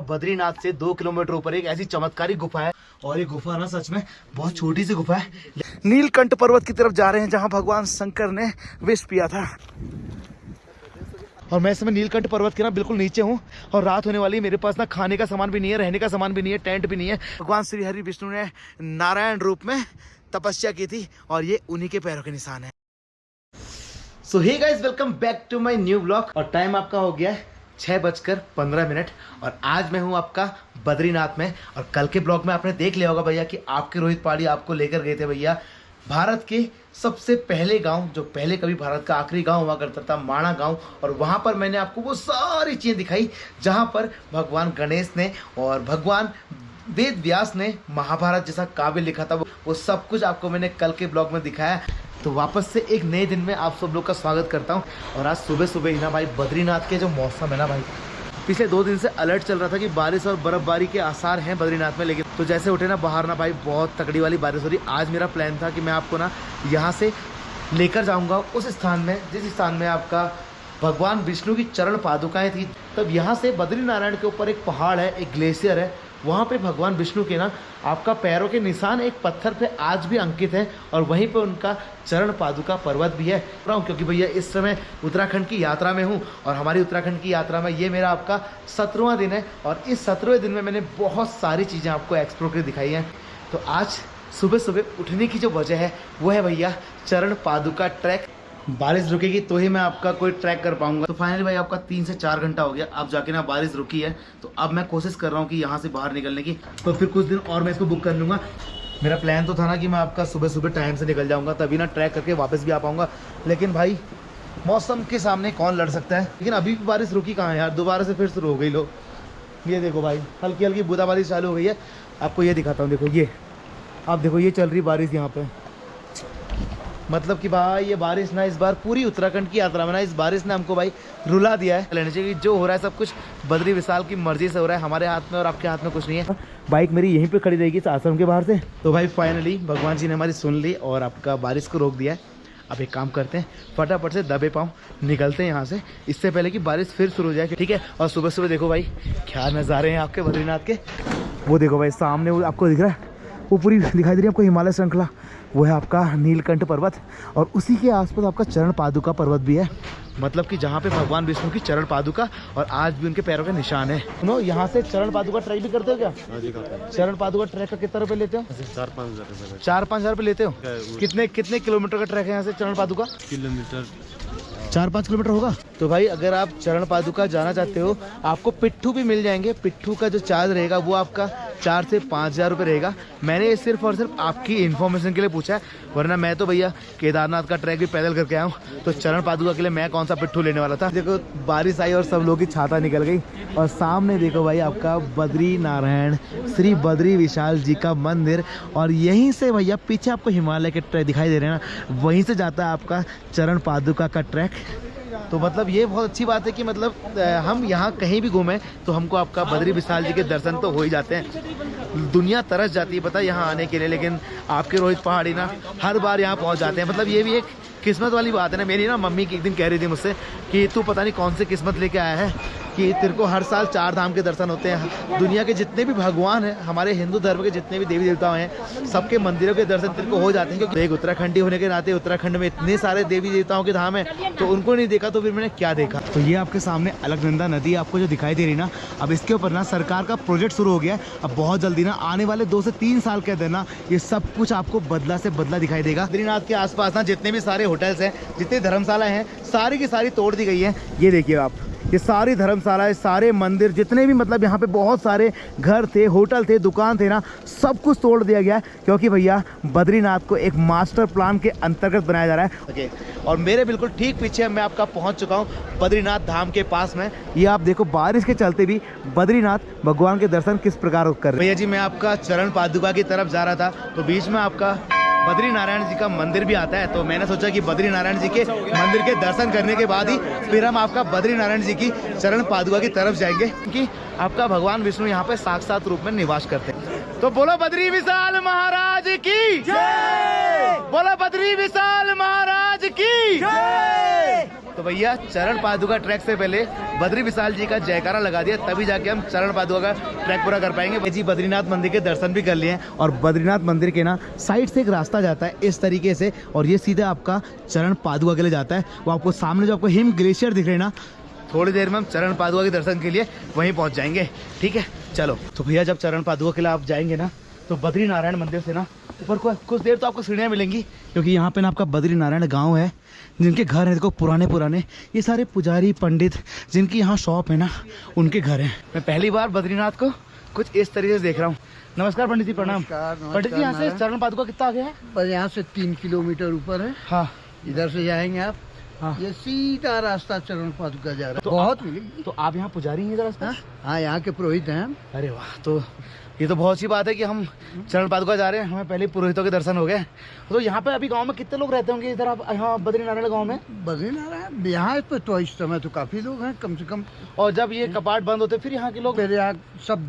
बद्रीनाथ से 2 किलोमीटर ऊपर एक ऐसी चमत्कारी गुफा है, और ये गुफा ना सच में बहुत छोटी सी गुफा है। नीलकंठ पर्वत की तरफ जा रहे हैं जहाँ भगवान शंकर ने विष पिया था। और मैं इस समय नीलकंठ पर्वत के ना बिल्कुल नीचे हूँ, और रात होने वाली। मेरे पास ना खाने का सामान भी नहीं है, रहने का सामान भी नहीं है, टेंट भी नहीं है। भगवान श्री हरि विष्णु ने नारायण रूप में तपस्या की थी, और ये उन्हीं के पैरों के निशान है। So hey guys, welcome back to my new blog. और टाइम आपका हो गया है 6:15, और आज मैं हूँ आपका बद्रीनाथ में। और कल के ब्लॉग में आपने देख लिया होगा भैया कि आपके रोहित पहाड़ी आपको लेकर गए थे भैया भारत के सबसे पहले गांव, जो पहले कभी भारत का आखिरी गांव हुआ करता था, माणा गांव। और वहां पर मैंने आपको वो सारी चीजें दिखाई जहां पर भगवान गणेश ने और भगवान वेद व्यास ने महाभारत जैसा काव्य लिखा था। वो सब कुछ आपको मैंने कल के ब्लॉग में दिखाया। तो वापस से एक नए दिन में आप सब लोग का स्वागत करता हूं। और आज सुबह सुबह ही ना भाई, बद्रीनाथ के जो मौसम है ना भाई, पिछले 2 दिन से अलर्ट चल रहा था कि बारिश और बर्फबारी के आसार हैं बद्रीनाथ में। लेकिन तो जैसे उठे ना बाहर ना भाई, बहुत तगड़ी वाली बारिश हो रही। आज मेरा प्लान था कि मैं आपको ना यहाँ से लेकर जाऊँगा उस स्थान में जिस स्थान में आपका भगवान विष्णु की चरण पादुकाएँ थी। तब यहाँ से बद्रीनारायण के ऊपर एक पहाड़ है, एक ग्लेशियर है, वहाँ पे भगवान विष्णु के ना आपका पैरों के निशान एक पत्थर पे आज भी अंकित है। और वहीं पे उनका चरण पादुका पर्वत भी है। क्योंकि भैया इस समय उत्तराखंड की यात्रा में हूँ, और हमारी उत्तराखंड की यात्रा में ये मेरा आपका 17वां दिन है। और इस 17वें दिन में मैंने बहुत सारी चीज़ें आपको एक्सप्लोर कर दिखाई हैं। तो आज सुबह सुबह उठने की जो वजह है वो है भैया चरण पादुका ट्रैक। बारिश रुकेगी तो ही मैं आपका कोई ट्रैक कर पाऊंगा। तो फाइनली भाई आपका 3 से 4 घंटा हो गया, अब जाके ना बारिश रुकी है। तो अब मैं कोशिश कर रहा हूँ कि यहाँ से बाहर निकलने की। तो फिर कुछ दिन और मैं इसको बुक कर लूँगा। मेरा प्लान तो था ना कि मैं आपका सुबह सुबह टाइम से निकल जाऊँगा, तभी ना ट्रैक करके वापस भी आ पाऊँगा। लेकिन भाई मौसम के सामने कौन लड़ सकता है। लेकिन अभी भी बारिश रुकी कहाँ है यार, दोबारा से फिर शुरू हो गई। लोग ये देखो भाई, हल्की हल्की बूंदाबांदी चालू हो गई है। आपको ये दिखाता हूँ, देखो ये, आप देखो ये चल रही बारिश यहाँ पे। मतलब कि भाई ये बारिश ना इस बार पूरी उत्तराखंड की यात्रा में ना इस बारिश ने हमको भाई रुला दिया है। लेने चाहिए कि जो हो रहा है सब कुछ बद्री विशाल की मर्जी से हो रहा है, हमारे हाथ में और आपके हाथ में कुछ नहीं है। बाइक मेरी यहीं पे खड़ी रहेगी इस आश्रम के बाहर से। तो भाई फाइनली भगवान जी ने हमारी सुन ली और आपका बारिश को रोक दिया है। अब एक काम करते हैं, फटाफट से दबे पाँव निकलते हैं यहाँ से, इससे पहले कि बारिश फिर शुरू हो जाए, ठीक है। और सुबह सुबह देखो भाई क्या नज़ारे हैं आपके बद्रीनाथ के। वो देखो भाई सामने, वो आपको दिख रहा है, वो पूरी दिखाई दे रही है आपको हिमालय श्रृंखला, वो है आपका नीलकंठ पर्वत। और उसी के आसपास आपका चरण पादुका पर्वत भी है। मतलब कि जहाँ पे भगवान विष्णु की चरण पादुका और आज भी उनके पैरों के निशान है। सुनो, यहाँ से चरण पादुका ट्रैक भी करते हो क्या? चरण पादुका ट्रैक का कितना रुपये लेते हो? 4-5 हज़ार रुपये लेते हो। कितने किलोमीटर का ट्रैक है यहाँ से चरण पादुका? किलोमीटर 4-5 किलोमीटर होगा। तो भाई अगर आप चरण पादुका जाना चाहते हो, आपको पिट्ठू भी मिल जाएंगे। पिट्ठू का जो चार्ज रहेगा वो आपका 4 से 5 हज़ार रुपये रहेगा। मैंने ये सिर्फ और सिर्फ आपकी इन्फॉर्मेशन के लिए पूछा है, वरना मैं तो भैया केदारनाथ का ट्रैक भी पैदल करके आया हूँ। तो चरण पादुका के लिए मैं कौन सा पिट्ठू लेने वाला था। देखो बारिश आई और सब लोगों की छाता निकल गई। और सामने देखो भाई आपका बद्री नारायण श्री बद्री विशाल जी का मंदिर। और यहीं से भैया पीछे आपको हिमालय के ट्रैक दिखाई दे रहे हैं ना, वहीं से जाता है आपका चरण पादुका का ट्रैक। तो मतलब ये बहुत अच्छी बात है कि मतलब हम यहाँ कहीं भी घूमें तो हमको आपका बद्री विशाल जी के दर्शन तो हो ही जाते हैं। दुनिया तरस जाती है पता है यहाँ आने के लिए, लेकिन आपके रोहित पहाड़ी ना हर बार यहाँ पहुँच जाते हैं। मतलब ये भी एक किस्मत वाली बात है ना। मेरी ना मम्मी की एक दिन कह रही थी मुझसे कि तू पता नहीं कौन सी किस्मत लेके आया है कि तेरे को हर साल 4 धाम के दर्शन होते हैं। दुनिया के जितने भी भगवान हैं, हमारे हिंदू धर्म के जितने भी देवी देवता हैं, सबके मंदिरों के दर्शन तेरे को हो जाते हैं। क्योंकि एक उत्तराखंडी होने के नाते उत्तराखंड में इतने सारे देवी देवताओं के धाम हैं, तो उनको नहीं देखा तो फिर मैंने क्या देखा। तो ये आपके सामने अलकनंदा नदी आपको जो दिखाई दे रही ना, अब इसके ऊपर ना सरकार का प्रोजेक्ट शुरू हो गया है। अब बहुत जल्दी ना आने वाले 2 से 3 साल के अंदर ना ये सब कुछ आपको बदला से बदला दिखाई देगा। बद्रीनाथ के आसपास ना जितने भी सारे होटल्स हैं, जितनी धर्मशालाएं हैं, सारी की सारी तोड़ दी गई हैं। ये देखिए आप, ये सारी धर्मशालाएं, सारे मंदिर, जितने भी मतलब यहाँ पे बहुत सारे घर थे, होटल थे, दुकान थे ना, सब कुछ तोड़ दिया गया है। क्योंकि भैया बद्रीनाथ को एक मास्टर प्लान के अंतर्गत बनाया जा रहा है। ओके, और मेरे बिल्कुल ठीक पीछे मैं आपका पहुँच चुका हूँ बद्रीनाथ धाम के पास में। ये आप देखो बारिश के चलते भी बद्रीनाथ भगवान के दर्शन किस प्रकार कर रहे हैं। भैया जी मैं आपका चरण पादुका की तरफ जा रहा था, तो बीच में आपका बद्री नारायण जी का मंदिर भी आता है। तो मैंने सोचा कि बद्री नारायण जी के मंदिर के दर्शन करने के बाद ही फिर हम आपका बद्री नारायण जी की चरण पादुका की तरफ जाएंगे, क्योंकि आपका भगवान विष्णु यहाँ पे साक्षात रूप में निवास करते हैं। तो बोलो बद्री विशाल महाराज की जय, बोलो बद्री विशाल महाराज की जय। तो भैया चरण पादुका ट्रैक से पहले बद्री विशाल जी का जयकारा लगा दिया, तभी जाके हम चरण पादुका का ट्रैक पूरा कर पाएंगे। जी बद्रीनाथ मंदिर के दर्शन भी कर लिए हैं और बद्रीनाथ मंदिर के ना साइड से एक रास्ता जाता है इस तरीके से और ये सीधा आपका चरण पादुका के लिए जाता है। वो आपको सामने जो आपको हिम ग्लेशियर दिख रहे हैं ना, थोड़ी देर में हम चरण पादुका के दर्शन के लिए वहीं पहुँच जाएंगे। ठीक है चलो। तो भैया जब चरण पादुका के लिए आप जाएंगे ना तो बद्री नारायण मंदिर से ना ऊपर कुछ देर तो आपको सीढ़ियाँ मिलेंगी, क्योंकि यहाँ पे ना आपका बद्री नारायण गांव है, जिनके घर हैं देखो पुराने ये सारे पुजारी पंडित जिनकी यहाँ शॉप है ना, उनके घर हैं। मैं पहली बार बद्रीनाथ को कुछ इस तरीके से देख रहा हूँ। नमस्कार पंडित जी, प्रणाम। पंडित जी यहाँ से चरण पादुका कितना आगे है? पर यहाँ से 3 किलोमीटर ऊपर है। हाँ इधर से जाएंगे आप। हाँ ये सीधा रास्ता चरण पादुका जा रहा है। तो बहुत मिलेगी। तो आप यहाँ पुजारी हैं इधर? हाँ यहाँ के पुरोहित हैं हम। अरे वाह, तो ये तो बहुत अच्छी बात है कि हम चरण पादुका जा रहे हैं, हमें पहले पुरोहितों के दर्शन हो गए। तो यहाँ पे अभी गांव में कितने लोग रहते होंगे इधर आप यहाँ बद्रीनारायण गांव में? बद्रीनारायण यहाँ पे तो इस समय तो काफी लोग हैं, कम से कम। और जब ये कपाट बंद होते फिर यहाँ के लोग? फिर यहाँ सब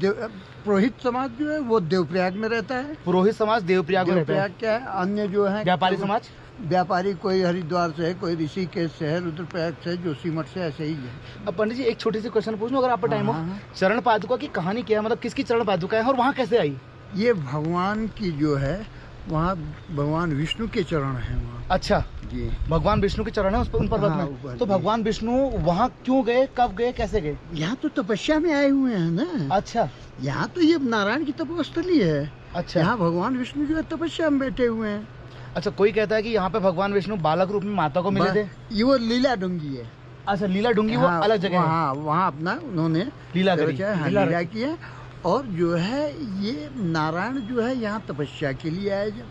पुरोहित समाज जो है वो देवप्रयाग में रहता है। पुरोहित समाज देवप्रयाग में रहता है। देवप्रयाग क्या है, अन्य जो है व्यापारी समाज? व्यापारी कोई हरिद्वार से है, कोई ऋषिकेश से है, रुद्रप्रयाग से, जोशीमठ से, ऐसे ही है। अब पंडित जी एक छोटी सी क्वेश्चन पूछ लूं अगर आपका टाइम हो। हाँ। चरण पादुका की कहानी क्या है, मतलब किसकी चरण पादुका है और वहाँ कैसे आई? ये भगवान की जो है वहाँ भगवान विष्णु के चरण हैं वहाँ। अच्छा जी, भगवान विष्णु के चरण है उन पर्वत हाँ, में। तो भगवान विष्णु वहाँ क्यों गए, कब गए, कैसे गए? यहाँ तो तपस्या में आए हुए हैं ना। अच्छा यहाँ तो ये नारायण की तपोस्थली है। अच्छा यहाँ भगवान विष्णु जो है तपस्या में बैठे हुए हैं। अच्छा, कोई कहता है कि यहाँ पे भगवान विष्णु बालक रूप में माता को मिले थे। ये वो लीला डूंगी है। अच्छा लीला डूंगी वो हाँ, अलग जगह है। हाँ वहाँ अपना उन्होंने लीला करी। हाँ, लीला की है। और जो है ये नारायण जो है यहाँ तपस्या के लिए आए जब,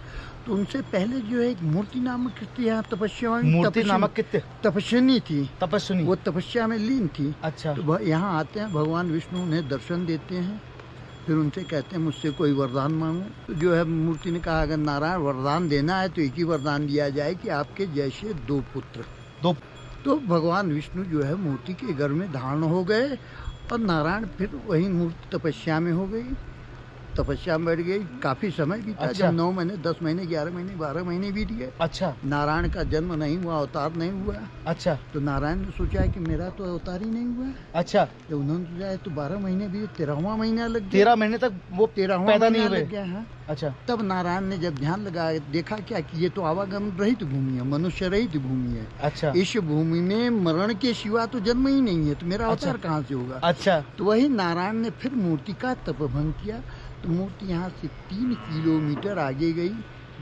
तो उनसे पहले जो है एक मूर्ति नामक थी यहाँ तपस्या में। मूर्ति नामक कितने तपस्विनी थी, तपस्विनी, वो तपस्या में लीन थी। अच्छा तो यहाँ आते हैं, भगवान विष्णु उन्हें दर्शन देते हैं, फिर उनसे कहते हैं मुझसे कोई वरदान मांगो। तो जो है मूर्ति ने कहा अगर नारायण वरदान देना है तो एक ही वरदान दिया जाए कि आपके जैसे 2 पुत्र। तो भगवान विष्णु जो है मूर्ति के घर में धारण हो गए और नारायण फिर वही मूर्ति तपस्या में हो गई, तपस्या में बैठ गई। काफी समय बीता। अच्छा। जब 9 महीने 10 महीने 11 महीने 12 महीने बीत गए। अच्छा नारायण का जन्म नहीं हुआ, अवतार नहीं हुआ। अच्छा तो नारायण ने सोचा है कि मेरा तो अवतार ही नहीं हुआ। अच्छा तो उन्होंने सोचा है तो 12 महीने भी 13वां महीना लग गया। 13 महीने तक वो 13वां पैदा नहीं महीना हुए। लग गया है। अच्छा तब नारायण ने जब ध्यान लगाया, देखा क्या कि ये तो आवागमन रहित भूमि है, मनुष्य रहित भूमि है। अच्छा इस भूमि में मरण के सिवा तो जन्म ही नहीं है, तो मेरा अवतार कहाँ से होगा। अच्छा तो वही नारायण ने फिर मूर्ति का तपभंग किया। तो मूर्ति यहाँ से 3 किलोमीटर आगे गई,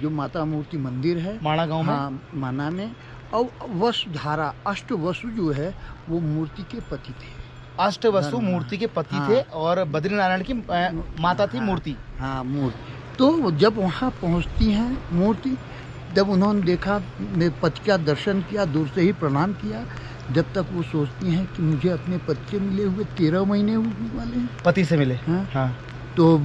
जो माता मूर्ति मंदिर है माणा गांव में। हाँ, माना में। और वसुधारा अष्टवसु जो है वो मूर्ति के पति थे। अष्टवसु मूर्ति के पति हाँ। थे और बद्रीनारायण की माता थी मूर्ति। हाँ मूर्ति। तो जब वहाँ पहुँचती हैं मूर्ति, जब उन्होंने देखा, मेरे पति का दर्शन किया, दूर से ही प्रणाम किया, जब तक वो सोचती हैं कि मुझे अपने पति से मिले हुए 13 महीने होने वाले हैं। पति से मिले। हाँ। हाँ। तो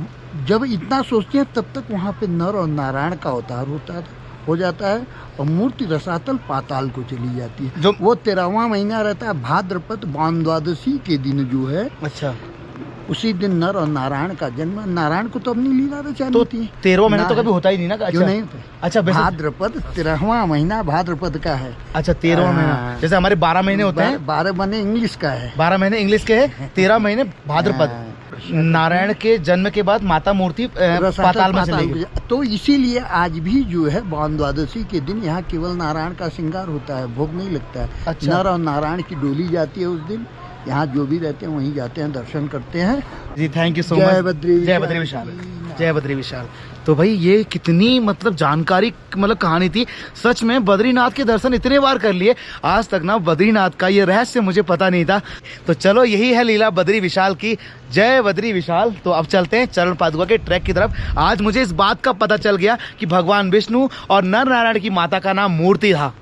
जब इतना सोचते हैं तब तक वहाँ पे नर और नारायण का अवतार हो जाता है और मूर्ति रसातल पाताल को चली जाती है। जो वो 13वां महीना रहता है, भाद्रपद द्वादशी के दिन जो है, अच्छा उसी दिन नर और नारायण का जन्म। नारायण को तो अपनी लीला रचानी तो होती है। 13वां महीना तो कभी होता ही नहीं ना। क्यों नहीं होता? अच्छा भाद्रपद 13वां महीना भाद्रपद का है। अच्छा 13वां महीना, जैसे हमारे 12 महीने होते हैं। 12 महीने इंग्लिश का है। 12 महीने इंग्लिश के है, 13 महीने भाद्रपद। नारायण के जन्म के बाद माता मूर्ति पाताल में चली गई। तो इसीलिए आज भी जो है द्वादशी के दिन यहाँ केवल नारायण का श्रृंगार होता है, भोग नहीं लगता है। अच्छा। नर और नारायण की डोली जाती है उस दिन। यहाँ जो भी रहते हैं वहीं जाते हैं, दर्शन करते हैं। जी थैंक यू सो मच। जय बद्री विशाल, जय बद्री विशाल। तो भाई ये कितनी मतलब जानकारी, मतलब कहानी थी सच में। बद्रीनाथ के दर्शन इतने बार कर लिए, आज तक ना बद्रीनाथ का ये रहस्य मुझे पता नहीं था। तो चलो यही है लीला बद्री विशाल की। जय बद्री विशाल। तो अब चलते हैं चरण पादुका के ट्रैक की तरफ। आज मुझे इस बात का पता चल गया कि भगवान विष्णु और नर नारायण की माता का नाम मूर्ति था,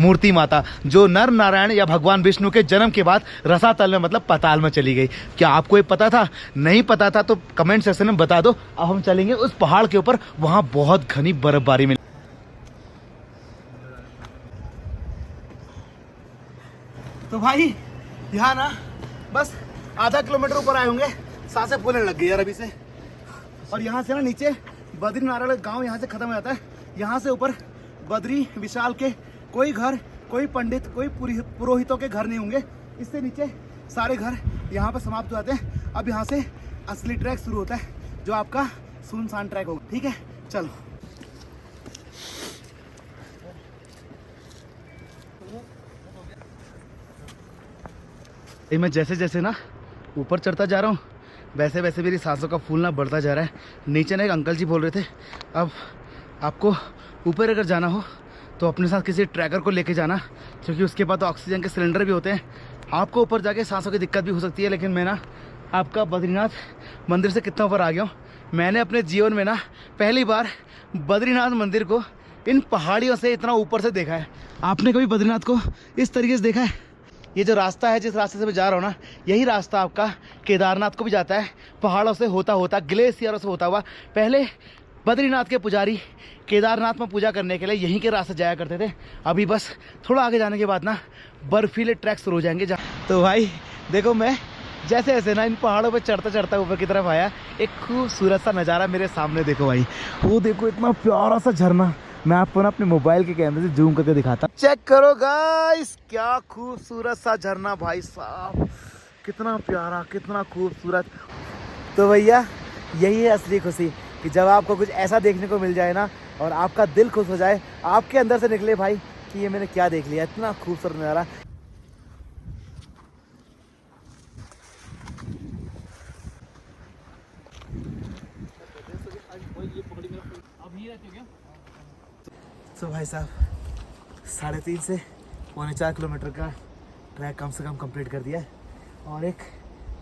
मूर्ति माता, जो नर नारायण या भगवान विष्णु के जन्म के बाद रसातल में मतलब पाताल में चली गई। क्या आपको ये पता था? नहीं पता था तो कमेंट सेक्शन में बता दो। अब हम चलेंगे उस पहाड़ के ऊपर, वहां बहुत घनी बर्फबारी मिली। तो भाई यहाँ ना बस आधा किलोमीटर ऊपर आए होंगे, सांसें फूलने लग गई यार अभी से। और यहाँ से ना नीचे बद्री नारायण गाँव यहाँ से खत्म हो जाता है। यहाँ से ऊपर बद्री विशाल के कोई घर कोई पंडित, कोई पुरोहितों के घर नहीं होंगे। इससे नीचे सारे घर यहाँ पर समाप्त हो जाते हैं। अब यहाँ से असली ट्रैक शुरू होता है, जो आपका सुनसान ट्रैक होगा। ठीक है, चलो। मैं जैसे जैसे ना ऊपर चढ़ता जा रहा हूँ, वैसे वैसे मेरी सांसों का फूलना बढ़ता जा रहा है। नीचे ना एक अंकल जी बोल रहे थे, अब आपको ऊपर अगर जाना हो तो अपने साथ किसी ट्रैकर को लेके जाना, क्योंकि उसके बाद तो ऑक्सीजन के सिलेंडर भी होते हैं। आपको ऊपर जाके सांसों की दिक्कत भी हो सकती है। लेकिन मैं ना आपका बद्रीनाथ मंदिर से कितना ऊपर आ गया हूँ। मैंने अपने जीवन में ना पहली बार बद्रीनाथ मंदिर को इन पहाड़ियों से इतना ऊपर से देखा है। आपने कभी बद्रीनाथ को इस तरीके से देखा है? ये जो रास्ता है, जिस रास्ते से मैं जा रहा हूँ ना, यही रास्ता आपका केदारनाथ को भी जाता है। पहाड़ों से होता होता, ग्लेशियरों से होता हुआ। पहले बद्रीनाथ के पुजारी केदारनाथ में पूजा करने के लिए यहीं के रास्ते जाया करते थे। अभी बस थोड़ा आगे जाने के बाद ना बर्फीले ट्रैक शुरू हो जाएंगे। तो भाई देखो, मैं जैसे जैसे ना इन पहाड़ों पे चढ़ता चढ़ता ऊपर की तरफ आया, एक खूबसूरत सा नज़ारा मेरे सामने देखो भाई। वो देखो, इतना प्यारा सा झरना। मैं आपको ना अपने मोबाइल के कैमरे से जूम करके दिखाता। चेक करो गाइस, क्या खूबसूरत सा झरना भाई साहब, कितना प्यारा, कितना खूबसूरत। तो भैया यही है असली खुशी, कि जब आपको कुछ ऐसा देखने को मिल जाए ना और आपका दिल खुश हो जाए, आपके अंदर से निकले भाई कि ये मैंने क्या देख लिया, इतना खूबसूरत नज़ारा। तो भाई साहब 3.5 से 4.25 किलोमीटर का ट्रैक कम से कम कंप्लीट कर दिया है। और एक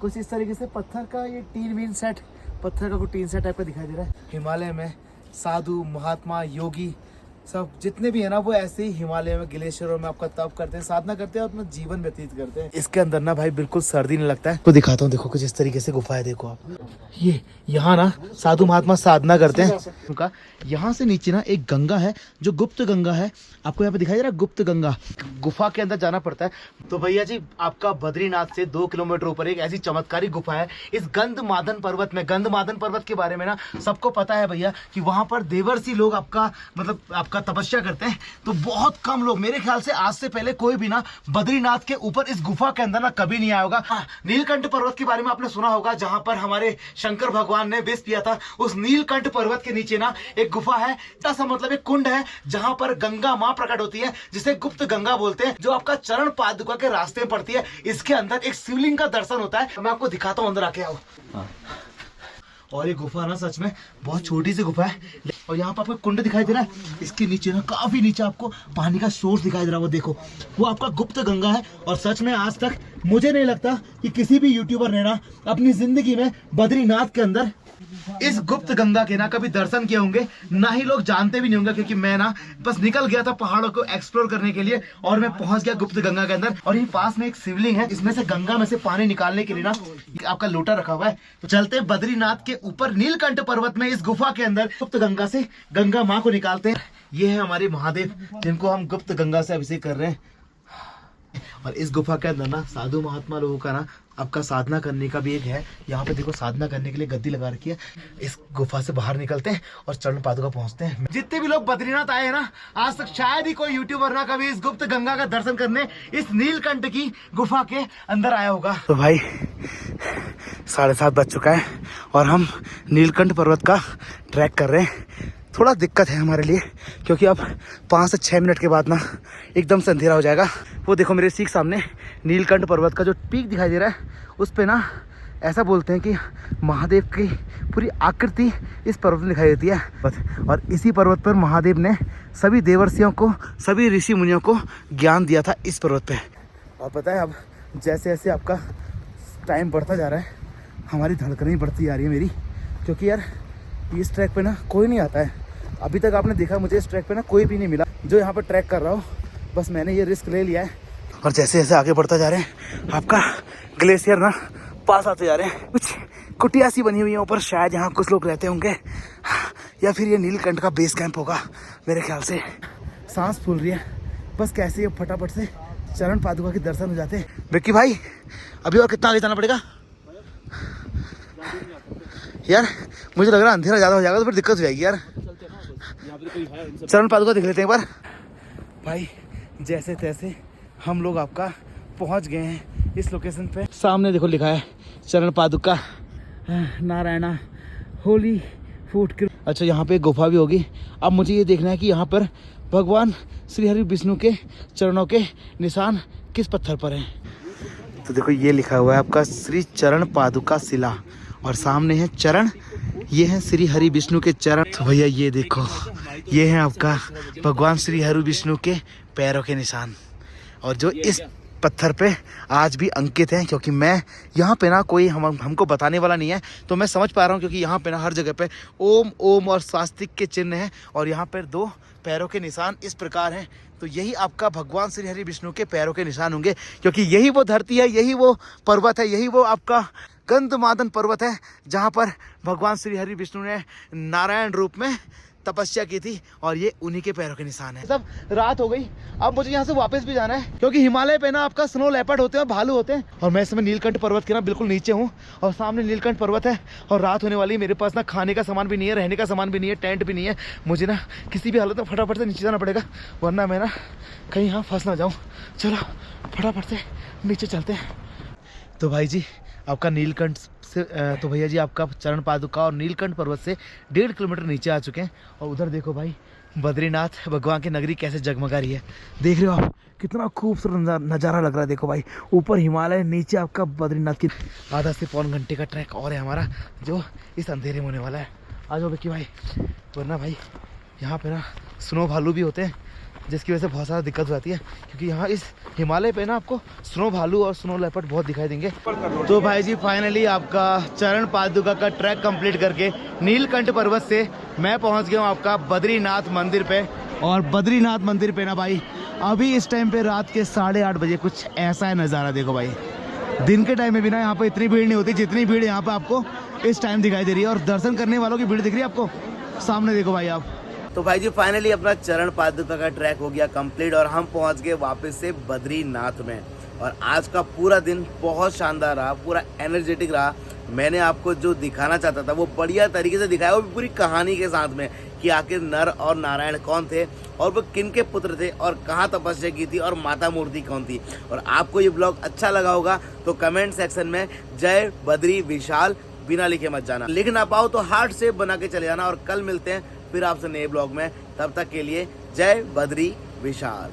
कुछ इस तरीके से पत्थर का ये टीन सेट, पत्थर का कुछ टीन सेट टाइप का दिखाई दे रहा है। हिमालय में साधु, महात्मा, योगी सब जितने भी है ना, वो ऐसे ही हिमालय में ग्लेशियरों में आपका तप करते हैं, साधना करते हैं और अपना जीवन व्यतीत करते हैं। इसके अंदर ना भाई बिल्कुल सर्दी नहीं लगता है। तो दिखाता हूँ, देखो कुछ इस तरीके से गुफा है। देखो आप, ये यहाँ ना साधु महात्मा साधना करते हैं उनका। यहाँ से नीचे ना एक गंगा है, जो गुप्त गंगा है। आपको यहाँ पे दिखाई दे रहा है, गुप्त गंगा। गुफा के अंदर जाना पड़ता है। तो भैया जी, आपका बद्रीनाथ से 2 किलोमीटर ऊपर एक ऐसी चमत्कारी गुफा है, इस गंधमादन पर्वत में। गंधमादन पर्वत के बारे में ना सबको पता है भैया, कि वहां पर देवर्षि लोग आपका तपस्या करते हैं। तो बहुत कम लोग, मेरे ख्याल से आज से पहले कोई भी ना बद्रीनाथ के ऊपर इस गुफा के अंदर ना कभी नहीं आया होगा। हाँ, नीलकंठ पर्वत के बारे में आपने सुना होगा, जहां पर हमारे शंकर भगवान ने विष पिया था। उस नीलकंठ पर्वत के नीचे ना एक गुफा है, ऐसा मतलब एक कुंड है, जहां पर गंगा मां प्रकट होती है, जिसे गुप्त गंगा बोलते हैं, जो आपका चरण पादुका के रास्ते में पड़ती है। इसके अंदर एक शिवलिंग का दर्शन होता है। मैं आपको दिखाता हूं, अंदर आके आओ। और ये गुफा ना सच में बहुत छोटी सी गुफा है। और यहाँ पर आपको कुंड दिखाई दे रहा है, इसके नीचे ना काफी नीचे आपको पानी का सोर्स दिखाई दे रहा है। वो देखो, वो आपका गुप्त गंगा है। और सच में आज तक मुझे नहीं लगता कि किसी भी यूट्यूबर ने ना अपनी जिंदगी में बद्रीनाथ के अंदर इस गुप्त गंगा के ना कभी दर्शन किए होंगे, ना ही लोग जानते भी नहीं होंगे। क्योंकि मैं ना बस निकल गया था पहाड़ों को एक्सप्लोर करने के लिए, और मैं पहुंच गया गुप्त गंगा के अंदर। और ये पास में एक शिवलिंग है, इसमें से गंगा में से पानी निकालने के लिए ना आपका लोटा रखा हुआ है। तो चलते हैं बद्रीनाथ के ऊपर नीलकंठ पर्वत में, इस गुफा के अंदर गुप्त गंगा से गंगा माँ को निकालते हैं। ये है हमारे महादेव, जिनको हम गुप्त गंगा से अभिषेक कर रहे हैं। और इस गुफा के अंदर ना साधु महात्मा लोगों का ना आपका साधना करने का भी एक है। यहाँ पे देखो, साधना करने के लिए गद्दी लगा रखी है। इस गुफा से बाहर निकलते हैं और चरण पादुका पहुंचते हैं। जितने भी लोग बद्रीनाथ आए हैं ना, आज तक शायद ही कोई यूट्यूबर ना कभी इस गुप्त गंगा का दर्शन करने इस नीलकंठ की गुफा के अंदर आया होगा। तो भाई 7:30 बज चुका है और हम नीलकंठ पर्वत का ट्रैक कर रहे हैं। थोड़ा दिक्कत है हमारे लिए, क्योंकि अब 5 से 6 मिनट के बाद ना एकदम से अंधेरा हो जाएगा। वो देखो मेरे ठीक सामने नीलकंठ पर्वत का जो पीक दिखाई दे रहा है, उस पे ना ऐसा बोलते हैं कि महादेव की पूरी आकृति इस पर्वत में दिखाई देती है। और इसी पर्वत पर महादेव ने सभी देवर्षियों को, सभी ऋषि मुनियों को ज्ञान दिया था इस पर्वत पे। और पता है, अब जैसे जैसे आपका टाइम बढ़ता जा रहा है, हमारी धड़कनें बढ़ती जा रही है मेरी। क्योंकि यार इस ट्रैक पे ना कोई नहीं आता है। अभी तक आपने देखा, मुझे इस ट्रैक पे ना कोई भी नहीं मिला जो यहाँ पर ट्रैक कर रहा हो। बस मैंने ये रिस्क ले लिया है। और जैसे जैसे आगे बढ़ता जा रहे हैं, आपका ग्लेशियर ना पास आते जा रहे हैं। कुछ कुटिया सी बनी हुई है ऊपर, शायद यहाँ कुछ लोग रहते होंगे, या फिर ये नीलकंठ का बेस कैंप होगा मेरे ख्याल से। सांस फूल रही है, बस कैसे ये फटाफट से चरण पादुका के दर्शन हो जाते हैं। विक्की भाई, अभी और कितना आगे जाना पड़ेगा यार? मुझे लग रहा है अंधेरा ज़्यादा हो जाएगा तो फिर दिक्कत हो जाएगी यार। चरण पादुका देख लेते हैं एक बार। भाई जैसे तैसे हम लोग आपका पहुंच गए हैं इस लोकेशन पे। सामने देखो लिखा है चरण पादुका नारायणा होली फूड की। अच्छा, यहाँ पे गुफा भी होगी। अब मुझे ये देखना है कि यहाँ पर भगवान श्री हरि विष्णु के चरणों के निशान किस पत्थर पर हैं। तो देखो ये लिखा हुआ है आपका श्री चरण पादुका शिला और सामने है चरण, ये है श्री हरि विष्णु के चरण। तो भैया ये देखो, ये है आपका भगवान श्री हरि विष्णु के पैरों के निशान और जो इस पत्थर पे आज भी अंकित हैं, क्योंकि मैं यहाँ पे ना कोई हमको बताने वाला नहीं है, तो मैं समझ पा रहा हूँ क्योंकि यहाँ पे ना हर जगह पे ओम ओम और स्वास्तिक के चिन्ह हैं और यहाँ पर 2 पैरों के निशान इस प्रकार हैं। तो यही आपका भगवान श्री हरि विष्णु के पैरों के निशान होंगे, क्योंकि यही वो धरती है, यही वो पर्वत है, यही वो आपका गंधमादन पर्वत है जहाँ पर भगवान श्री हरि विष्णु ने नारायण रूप में तपस्या की थी और ये उन्हीं के पैरों के निशान है। सब रात हो गई, अब मुझे यहाँ से वापस भी जाना है क्योंकि हिमालय पे ना आपका स्नो लेपर्ड होते हैं, भालू होते हैं और मैं इस समय नीलकंठ पर्वत के ना बिल्कुल नीचे हूँ और सामने नीलकंठ पर्वत है और रात होने वाली। मेरे पास ना खाने का सामान भी नहीं है, रहने का सामान भी नहीं है, टेंट भी नहीं है। मुझे ना किसी भी हालत में फटाफट से नीचे जाना पड़ेगा वरना मैं ना कहीं यहाँ फंस ना जाऊँ। चलो फटाफट से नीचे चलते हैं। तो भाई जी आपका नीलकंठ से तो भैया जी आपका चरण पादुका और नीलकंठ पर्वत से 1.5 किलोमीटर नीचे आ चुके हैं और उधर देखो भाई बद्रीनाथ भगवान की नगरी कैसे जगमगा रही है। देख रहे हो आप कितना खूबसूरत नज़ारा लग रहा है। देखो भाई ऊपर हिमालय, नीचे आपका बद्रीनाथ की। आधा से पौन घंटे का ट्रैक और है हमारा जो इस अंधेरे में होने वाला है। आ जाओ विक्की भाई, वरना भाई यहाँ पे ना स्नो भालू भी होते हैं जिसकी वजह से बहुत ज़्यादा दिक्कत हो जाती है, क्योंकि यहाँ इस हिमालय पे ना आपको स्नो भालू और स्नो लेपर्ड बहुत दिखाई देंगे। तो भाई जी फाइनली आपका चरण पादुका का ट्रैक कंप्लीट करके नीलकंठ पर्वत से मैं पहुँच गया हूँ आपका बद्रीनाथ मंदिर पे। और बद्रीनाथ मंदिर पे ना भाई अभी इस टाइम पे रात के 8:30 बजे कुछ ऐसा है नज़ारा। देखो भाई दिन के टाइम में भी ना यहाँ पे इतनी भीड़ नहीं होती जितनी भीड़ यहाँ पे आपको इस टाइम दिखाई दे रही है और दर्शन करने वालों की भीड़ दिख रही है आपको सामने। देखो भाई आप। तो भाई जी फाइनली अपना चरण पादुका का ट्रैक हो गया कंप्लीट और हम पहुंच गए वापस से बद्रीनाथ में। और आज का पूरा दिन बहुत शानदार रहा, पूरा एनर्जेटिक रहा। मैंने आपको जो दिखाना चाहता था वो बढ़िया तरीके से दिखाया, वो भी पूरी कहानी के साथ में कि आखिर नर और नारायण कौन थे और वो किन के पुत्र थे और कहाँ तपस्या की थी और माता मूर्ति कौन थी। और आपको ये ब्लॉग अच्छा लगा होगा तो कमेंट सेक्शन में जय बद्री विशाल बिना लिखे मत जाना। लिख ना पाओ तो हार्ट शेप बना के चले जाना। और कल मिलते हैं फिर आपसे नए ब्लॉग में, तब तक के लिए जय बद्री विशाल।